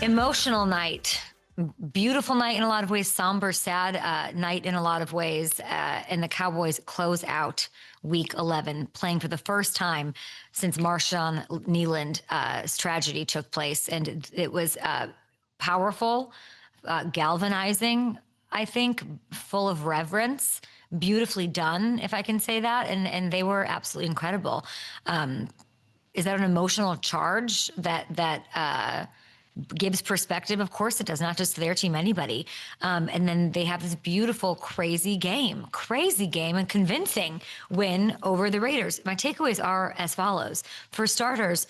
Emotional night. Beautiful night in a lot of ways, somber, sad night in a lot of ways. And the Cowboys close out week 11, playing for the first time since Marshawn Kneeland's tragedy took place. And it was powerful, galvanizing, I think, full of reverence, beautifully done, if I can say that. And they were absolutely incredible. Is that an emotional charge that gives perspective? Of course it does, not just to their team, anybody. And then they have this beautiful, crazy game and convincing win over the Raiders. My takeaways are as follows. For starters,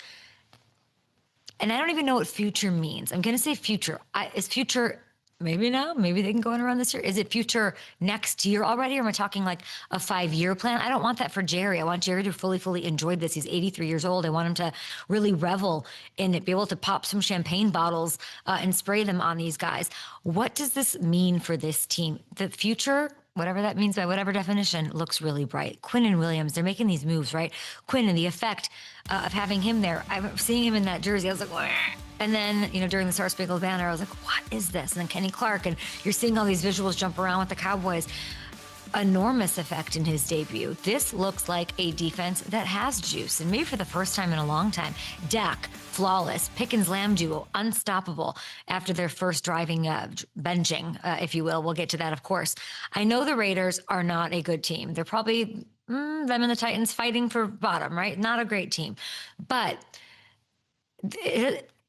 and I don't even know what future means. I'm going to say future. Is future maybe now? Maybe they can go on around this year. Is it future next year already? Or am I talking like a 5-year plan? I don't want that for Jerry. I want Jerry to fully enjoy this. He's 83 years old. I want him to really revel in it, be able to pop some champagne bottles and spray them on these guys. What does this mean for this team? The future, whatever that means by whatever definition, looks really bright. Quinn and Williams, they're making these moves, right? Quinn and the effect of having him there. I'm seeing him in that jersey. I was like, wah. And then, during the Star Spangled Banner, I was like, what is this? And then Kenny Clark, and you're seeing all these visuals jump around with the Cowboys. Enormous effect in his debut. This looks like a defense that has juice, and maybe for the first time in a long time. Dak, flawless. Pickens Lamb duo, unstoppable after their first driving benching, if you will. We'll get to that, of course. I know the Raiders are not a good team. They're probably them and the Titans fighting for bottom, right? Not a great team. But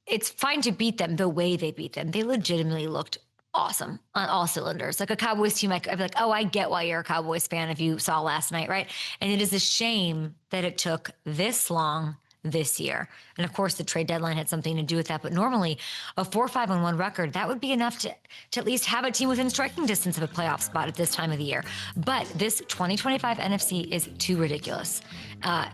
it's fine to beat them the way they beat them. They legitimately looked awesome on all cylinders. Like a Cowboys team, I'd be like, oh, I get why you're a Cowboys fan if you saw last night, right? And it is a shame that it took this long this year. And of course, the trade deadline had something to do with that. But normally, a 4-5-1 record, that would be enough to at least have a team within striking distance of a playoff spot at this time of the year. But this 2025 NFC is too ridiculous. I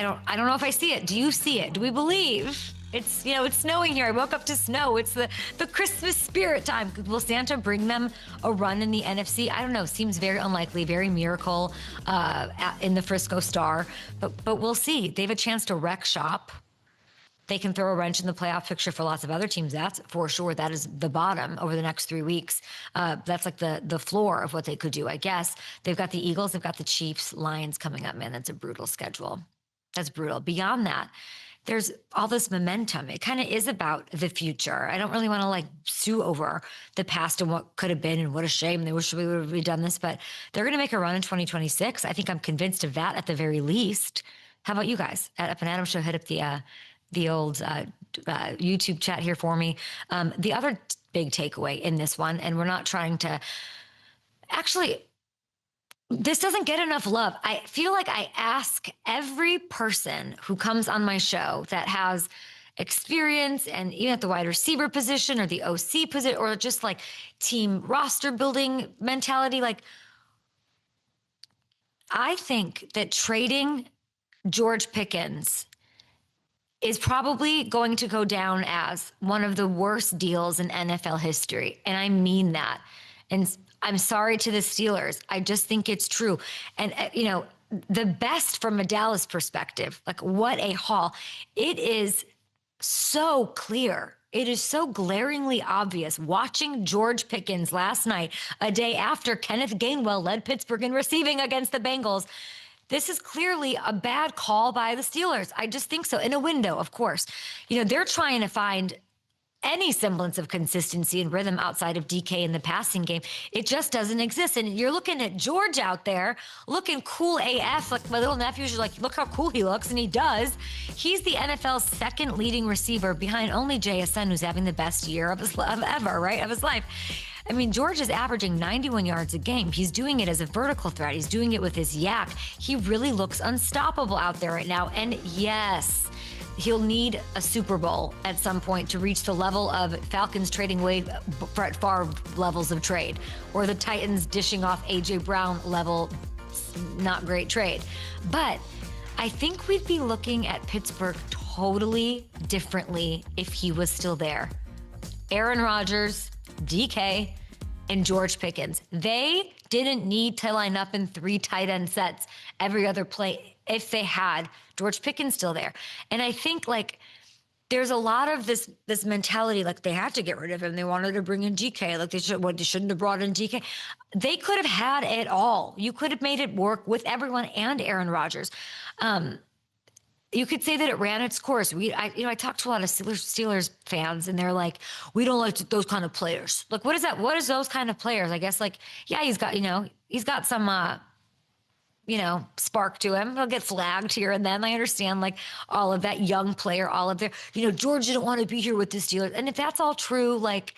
don't know if I see it. Do you see it? Do we believe? It's, it's snowing here. I woke up to snow. It's the Christmas spirit time. Will Santa bring them a run in the NFC? I don't know. Seems very unlikely, very miracle in the Frisco Star. But we'll see. They have a chance to wreck shop. They can throw a wrench in the playoff picture for lots of other teams. That's for sure. That is the bottom over the next 3 weeks. That's like the floor of what they could do, I guess. They've got the Eagles. They've got the Chiefs, Lions coming up. Man, that's a brutal schedule. That's brutal. Beyond that, there's all this momentum. It kind of is about the future. I don't really want to sue over the past and what could have been and what a shame. They wish we would have done this, but they're going to make a run in 2026. I think I'm convinced of that at the very least. How about you guys? At Up and Adam Show, hit up the old YouTube chat here for me. The other big takeaway in this one, and we're not trying to actually, this doesn't get enough love. I feel like I ask every person who comes on my show that has experience and even at the wide receiver position or the OC position or just team roster building mentality. I think that trading George Pickens is probably going to go down as one of the worst deals in NFL history. And I mean that. And I'm sorry to the Steelers. I just think it's true. And, the best from a Dallas perspective, what a haul. It is so clear. It is so glaringly obvious watching George Pickens last night, a day after Kenneth Gainwell led Pittsburgh in receiving against the Bengals. This is clearly a bad call by the Steelers. I just think so. In a window, of course. They're trying to find any semblance of consistency and rhythm outside of DK in the passing game. It just doesn't exist. And you're looking at George out there looking cool AF. My little nephews are like, look how cool he looks. And he does. He's the NFL's second leading receiver behind only JSN, who's having the best year of his life. I mean, George is averaging 91 yards a game. He's doing it as a vertical threat. He's doing it with his yak. He really looks unstoppable out there right now. And yes, he'll need a Super Bowl at some point to reach the level of Falcons trading away Brett Favre levels of trade, or the Titans dishing off A.J. Brown level, not great trade. But I think we'd be looking at Pittsburgh totally differently if he was still there. Aaron Rodgers, DK, and George Pickens. They didn't need to line up in 3 tight end sets every other play if they had George Pickens still there. And I think there's a lot of this mentality, like they had to get rid of him. They wanted to bring in DK. Like they shouldn't have brought in DK. They could have had it all. You could have made it work with everyone and Aaron Rodgers. You could say that it ran its course. I talked to a lot of Steelers fans, and they're like, "We don't like those kind of players." Like, what is that? What is those kind of players? I guess, like, yeah, he's got some spark to him. He'll get flagged here and then. I understand, like, all of that young player, all of their, George didn't want to be here with the Steelers. And if that's all true, like,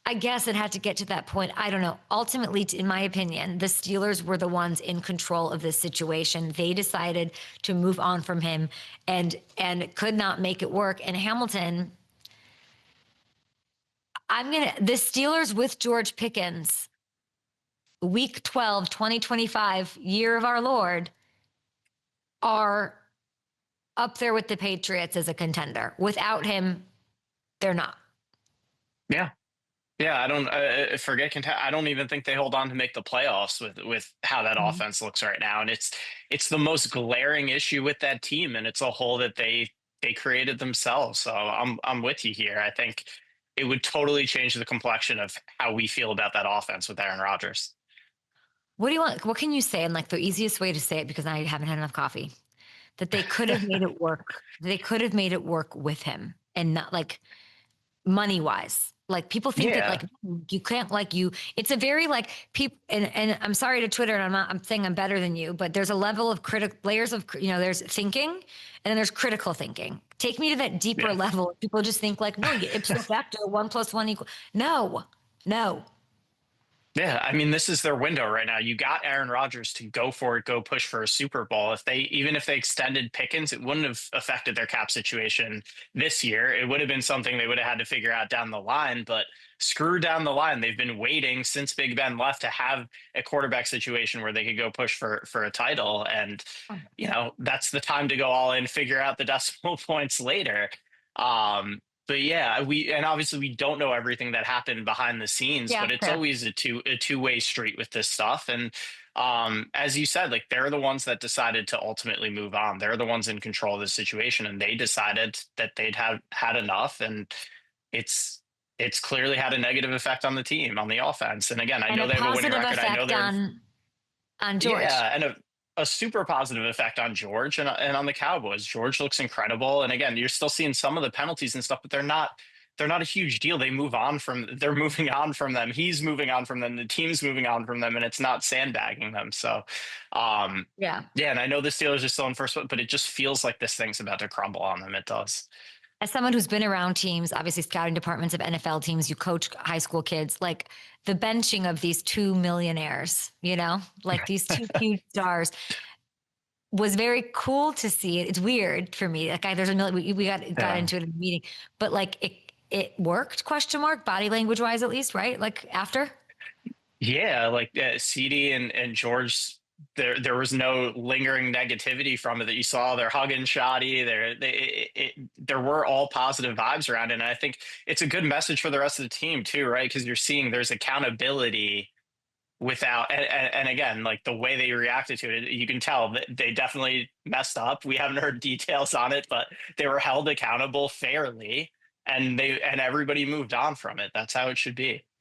I guess it had to get to that point. I don't know. Ultimately, in my opinion, the Steelers were the ones in control of this situation. They decided to move on from him and could not make it work. And Hamilton, the Steelers with George Pickens, week 12, 2025, year of our Lord, are up there with the Patriots as a contender. Without him, they're not. Yeah. Yeah, I don't I don't even think they hold on to make the playoffs with how that Mhm. offense looks right now, and it's the most glaring issue with that team, and it's a hole that they created themselves. So I'm with you here. I think it would totally change the complexion of how we feel about that offense with Aaron Rodgers. What do you want? What can you say in, like, the easiest way to say it, because I haven't had enough coffee, that they could have made it work? They could have made it work with him, and not, like, money wise. Like, people think that, like, Yeah, you can't, like, it's a very, like, people, and I'm sorry to Twitter, and I'm saying I'm better than you, but there's a level of layers of, there's thinking, and then there's critical thinking. Take me to that deeper yeah. level. People just think, like, no, you ipso facto, 1 + 1 equal. No, no. Yeah, I mean, this is their window right now. You got Aaron Rodgers to go for it, go push for a Super Bowl. Even if they extended Pickens, it wouldn't have affected their cap situation this year. It would have been something they would have had to figure out down the line, but screw down the line. They've been waiting since Big Ben left to have a quarterback situation where they could go push for a title. And, that's the time to go all in, figure out the decimal points later. But yeah, and obviously we don't know everything that happened behind the scenes, Yeah, but it's fair. always a two-way street with this stuff. And as you said, like, they're the ones that decided to ultimately move on. They're the ones in control of the situation, and they decided that they'd have had enough. And it's it's clearly had a negative effect on the team, on the offense. And again, I And know a they have a winning positive record. I know effect they're on George. yeah, and a super positive effect on George and on the Cowboys. George looks incredible, and again, you're still seeing some of the penalties and stuff, but they're not a huge deal. They're moving on from them. He's moving on from them. The team's moving on from them, and it's not sandbagging them. So, Yeah. yeah, and I know the Steelers are still in first, but it just feels like this thing's about to crumble on them. It does. As someone who's been around teams, obviously scouting departments of NFL teams, you coach high school kids, like, the benching of these two millionaires, like these two huge stars, was very cool to see it. It's weird for me. Like, there's a million, we got Yeah. into it in the meeting, but, like, it worked, question mark, body language wise, at least, right? Like, after. Yeah, like CD and George, there was no lingering negativity from it that you saw. They're hugging shoddy. There were all positive vibes around it, and I think it's a good message for the rest of the team too, right? Because you're seeing there's accountability without, and again, like, the way they reacted to it, you can tell that they definitely messed up. We haven't heard details on it, but they were held accountable fairly, and everybody moved on from it. That's how it should be.